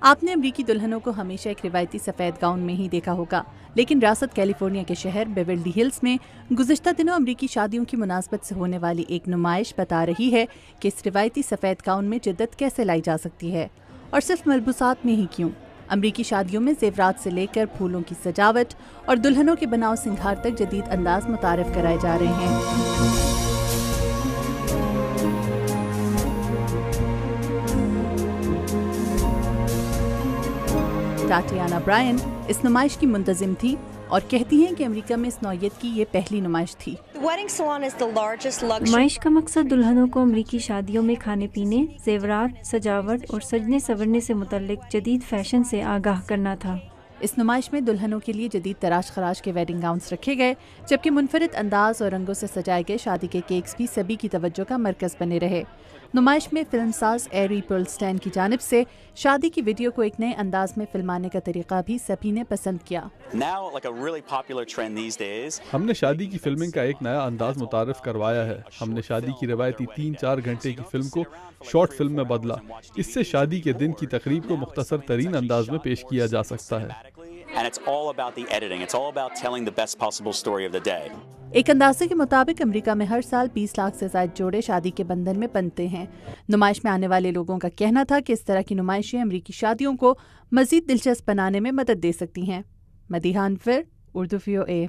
آپ نے امریکی دلہنوں کو ہمیشہ ایک روایتی سفید گاؤن میں ہی دیکھا ہوگا، لیکن ریاست کیلیفورنیا کے شہر بیورلی ہلز میں گزشتہ دنوں امریکی شادیوں کی مناسبت سے ہونے والی ایک نمائش بتا رہی ہے کہ اس روایتی سفید گاؤن میں جدت کیسے لائی جا سکتی ہے، اور صرف ملبوسات میں ہی کیوں۔ امریکی شادیوں میں زیورات سے لے کر پھولوں کی سجاوٹ اور دلہنوں کے بناؤ سنگھار تک جدید انداز متعارف کرائے جا رہے ہیں۔ ٹاٹیانا برائن اس نمائش کی منتظم تھی اور کہتی ہیں کہ امریکہ میں اس نوعیت کی یہ پہلی نمائش تھی۔ نمائش کا مقصد دلہنوں کو امریکی شادیوں میں کھانے پینے، زیورات، سجاوٹ اور سجنے سنورنے سے متعلق جدید فیشن سے آگاہ کرنا تھا۔ اس نمائش میں دلہنوں کے لیے جدید تراش خراش کے ویڈنگ گاؤنز رکھے گئے، جبکہ منفرد انداز اور رنگوں سے سجائے گئے شادی کے کیکس بھی سبھی کی توجہ کا مرکز بنے رہے۔ نمائش میں فلم ساز ایری پرلسٹین کی جانب سے شادی کی ویڈیو کو ایک نئے انداز میں فلمانے کا طریقہ بھی سبھی نے پسند کیا۔ ہم نے شادی کی فلمنگ کا ایک نیا انداز متعارف کروایا ہے۔ ہم نے شادی کی روایتی 3-4 گھنٹے کی فلم کو شارٹ فلم میں بدلا۔ اس سے شادی کے دن کی تقریب کو مختصر ترین انداز میں پیش کیا جا سکتا ہے۔ ایک اندازے کے مطابق امریکہ میں ہر سال 20 لاکھ سے زائد جوڑے شادی کے بندھن میں بندھتے ہیں۔ نمائش میں آنے والے لوگوں کا کہنا تھا کہ اس طرح کی نمائشیں امریکی شادیوں کو مزید دلچسپ بنانے میں مدد دے سکتی ہیں۔ مدیحہ انور، اردو VOA۔